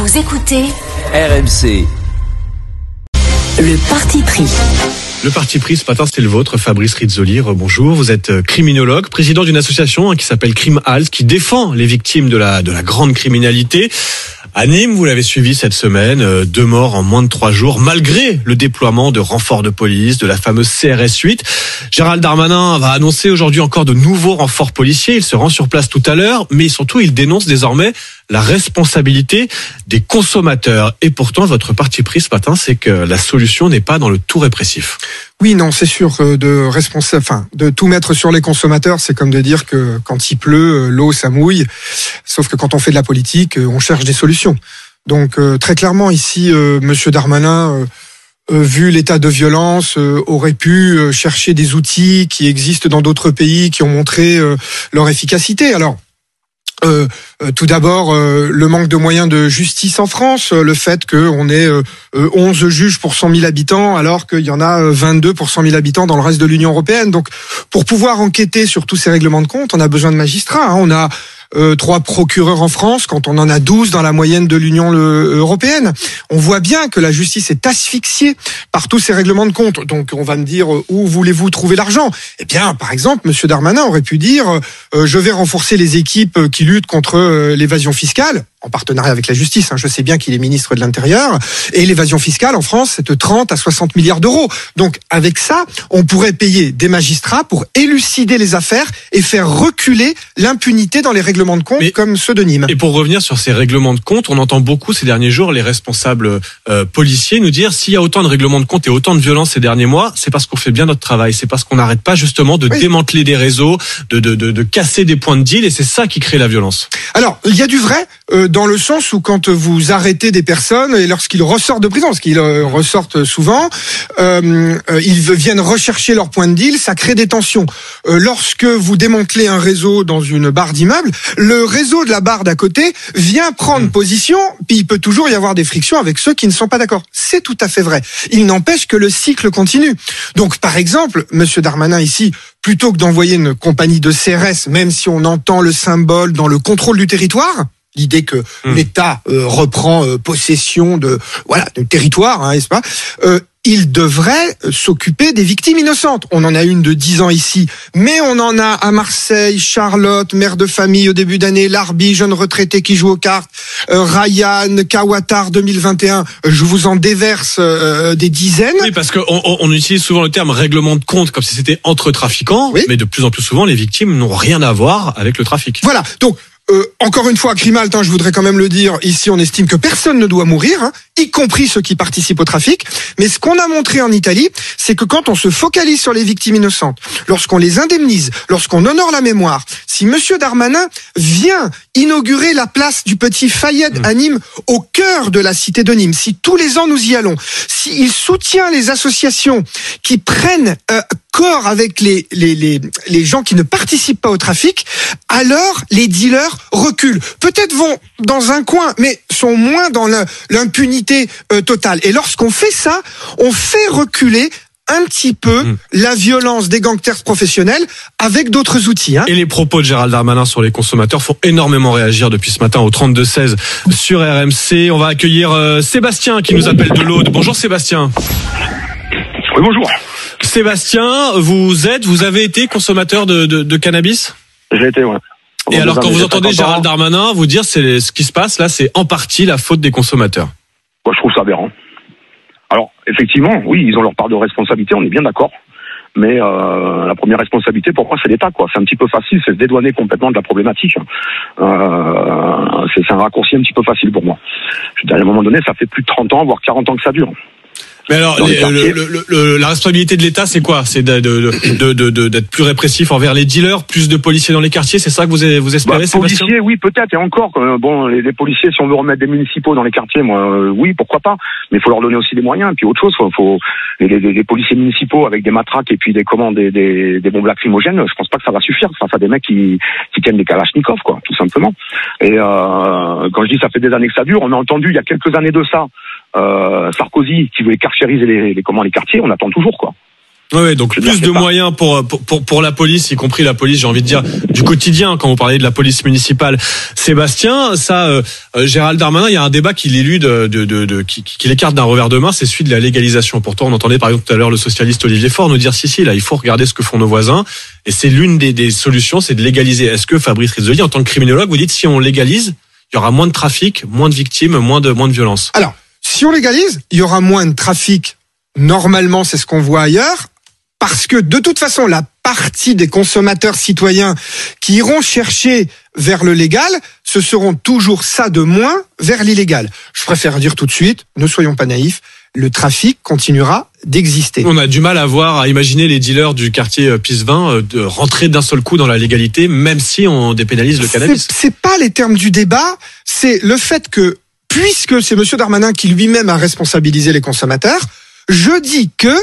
Vous écoutez RMC. Le parti pris. Le parti pris ce matin, c'est le vôtre, Fabrice Rizzoli. Bonjour, vous êtes criminologue, président d'une association qui s'appelle Crime Halt, qui défend les victimes de la grande criminalité. À Nîmes, vous l'avez suivi cette semaine, 2 morts en moins de 3 jours, malgré le déploiement de renforts de police, de la fameuse CRS 8. Gérald Darmanin va annoncer aujourd'hui encore de nouveaux renforts policiers. Il se rend sur place tout à l'heure, mais surtout, il dénonce désormais la responsabilité des consommateurs. Et pourtant, votre parti pris ce matin, c'est que la solution n'est pas dans le tout répressif. Oui, non, c'est sûr, de tout mettre sur les consommateurs, c'est comme de dire que quand il pleut, l'eau ça mouille. Sauf que quand on fait de la politique, on cherche des solutions. Donc très clairement ici, Monsieur Darmanin, vu l'état de violence, aurait pu chercher des outils qui existent dans d'autres pays, qui ont montré leur efficacité. Alors. Tout d'abord, le manque de moyens de justice en France, le fait qu'on ait 11 juges pour 100 000 habitants, alors qu'il y en a 22 pour 100 000 habitants dans le reste de l'Union européenne. Donc, pour pouvoir enquêter sur tous ces règlements de compte, on a besoin de magistrats. On a 3 procureurs en France, quand on en a 12 dans la moyenne de l'Union européenne. On voit bien que la justice est asphyxiée par tous ces règlements de compte. Donc on va me dire, où voulez-vous trouver l'argent ? Eh bien, par exemple, Monsieur Darmanin aurait pu dire, je vais renforcer les équipes qui luttent contre l'évasion fiscale, en partenariat avec la justice. Je sais bien qu'il est ministre de l'Intérieur. Et l'évasion fiscale en France, c'est de 30 à 60 milliards d'euros. Donc avec ça, on pourrait payer des magistrats pour élucider les affaires et faire reculer l'impunité dans les règlements de compte comme ceux de Nîmes. Et pour revenir sur ces règlements de compte, on entend beaucoup ces derniers jours les responsables policiers nous dire s'il y a autant de règlements de compte et autant de violence ces derniers mois, c'est parce qu'on fait bien notre travail, c'est parce qu'on n'arrête pas justement de démanteler des réseaux, de casser des points de deal, et c'est ça qui crée la violence. Alors, il y a du vrai dans le sens où quand vous arrêtez des personnes et lorsqu'ils ressortent de prison, parce qu'ils ressortent souvent, ils viennent rechercher leur point de deal, ça crée des tensions. Lorsque vous démantelez un réseau dans une barre d'immeuble, le réseau de la barre d'à côté vient prendre position, puis il peut toujours y avoir des frictions avec ceux qui ne sont pas d'accord. C'est tout à fait vrai. Il n'empêche que le cycle continue. Donc, par exemple, Monsieur Darmanin ici, plutôt que d'envoyer une compagnie de CRS, même si on entend le symbole dans le contrôle du territoire, l'idée que l'État reprend possession de territoire, n'est-ce pas ? Il devrait s'occuper des victimes innocentes. On en a une de 10 ans ici, mais on en a à Marseille, Charlotte, mère de famille au début d'année, Larbi, jeune retraité qui joue aux cartes, Ryan, Kawatar 2021, je vous en déverse des dizaines. Oui, parce qu'on utilise souvent le terme règlement de compte comme si c'était entre trafiquants, mais de plus en plus souvent, les victimes n'ont rien à voir avec le trafic. Voilà, donc... encore une fois, Crime Halt, je voudrais quand même le dire, ici on estime que personne ne doit mourir, y compris ceux qui participent au trafic. Mais ce qu'on a montré en Italie, c'est que quand on se focalise sur les victimes innocentes, lorsqu'on les indemnise, lorsqu'on honore la mémoire, si Monsieur Darmanin vient inaugurer la place du Petit Fayette à Nîmes, au cœur de la cité de Nîmes, si tous les ans nous y allons, s'il soutient les associations qui prennent corps avec les gens qui ne participent pas au trafic, alors les dealers reculent. Peut-être vont dans un coin, mais sont moins dans l'impunité totale. Et lorsqu'on fait ça, on fait reculer un petit peu la violence des gangsters professionnels avec d'autres outils. Et les propos de Gérald Darmanin sur les consommateurs font énormément réagir depuis ce matin au 32-16 sur RMC. On va accueillir Sébastien qui nous appelle de l'Aude. Bonjour Sébastien. Oui, bonjour. Sébastien, vous avez été consommateur de cannabis ? J'ai été, ouais. Et alors quand vous entendez Gérald Darmanin vous dire c'est ce qui se passe là, c'est en partie la faute des consommateurs. Moi, je trouve ça aberrant. Alors, effectivement, oui, ils ont leur part de responsabilité, on est bien d'accord. Mais la première responsabilité, pour moi, c'est l'État, quoi. C'est un petit peu facile, c'est se dédouaner complètement de la problématique. C'est un raccourci un petit peu facile pour moi. À un moment donné, ça fait plus de 30 ans, voire 40 ans que ça dure. Mais alors, la responsabilité de l'État, c'est quoi ? C'est d'être plus répressif envers les dealers, plus de policiers dans les quartiers, c'est ça que vous espérez, Sébastien ? Policiers, oui, peut-être, et encore. Bon, les policiers, si on veut remettre des municipaux dans les quartiers, moi, oui, pourquoi pas. Mais il faut leur donner aussi des moyens. Et puis autre chose, faut les policiers municipaux avec des matraques et puis des bombes lacrymogènes. Je pense pas que ça va suffire face à des mecs qui tiennent des kalachnikovs, quoi, tout simplement. Et quand je dis ça fait des années que ça dure, on a entendu il y a quelques années de ça. Sarkozy qui voulait carchériser les quartiers, on attend toujours, quoi. Oui, donc plus de moyens pour la police, y compris la police, j'ai envie de dire, du quotidien, quand vous parlez de la police municipale. Sébastien, ça, Gérald Darmanin, il y a un débat qu'il élude, qu'il écarte d'un revers de main, c'est celui de la légalisation. Pourtant, on entendait par exemple tout à l'heure le socialiste Olivier Faure nous dire si, là, il faut regarder ce que font nos voisins. Et c'est l'une des solutions, c'est de légaliser. Est-ce que Fabrice Rizzoli, en tant que criminologue, vous dites si on légalise, il y aura moins de trafic, moins de victimes, moins de violence? Alors, si on légalise, il y aura moins de trafic. Normalement, c'est ce qu'on voit ailleurs. Parce que de toute façon, la partie des consommateurs citoyens qui iront chercher vers le légal, ce seront toujours ça de moins vers l'illégal. Je préfère dire tout de suite, ne soyons pas naïfs, le trafic continuera d'exister. On a du mal à imaginer les dealers du quartier Pisevin de rentrer d'un seul coup dans la légalité, même si on dépénalise le cannabis. C'est pas les termes du débat, c'est le fait que, puisque c'est M. Darmanin qui lui-même a responsabilisé les consommateurs, je dis que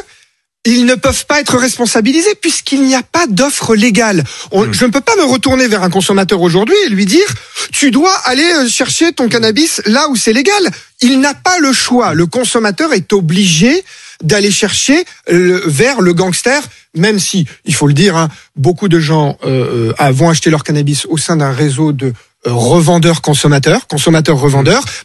ils ne peuvent pas être responsabilisés puisqu'il n'y a pas d'offre légale. Je ne peux pas me retourner vers un consommateur aujourd'hui et lui dire « Tu dois aller chercher ton cannabis là où c'est légal ». Il n'a pas le choix. Le consommateur est obligé d'aller chercher vers le gangster, même si, il faut le dire, beaucoup de gens vont acheter leur cannabis au sein d'un réseau de consommateurs,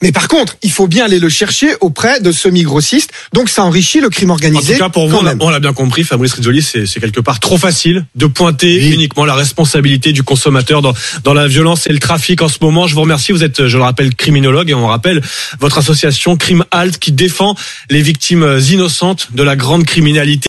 mais par contre, il faut bien aller le chercher auprès de semi-grossistes, donc ça enrichit le crime organisé. En tout cas, pour vous, on l'a bien compris, Fabrice Rizzoli, c'est quelque part trop facile de pointer uniquement la responsabilité du consommateur dans la violence et le trafic en ce moment. Je vous remercie, vous êtes, je le rappelle, criminologue, et on rappelle votre association Crime Halt qui défend les victimes innocentes de la grande criminalité.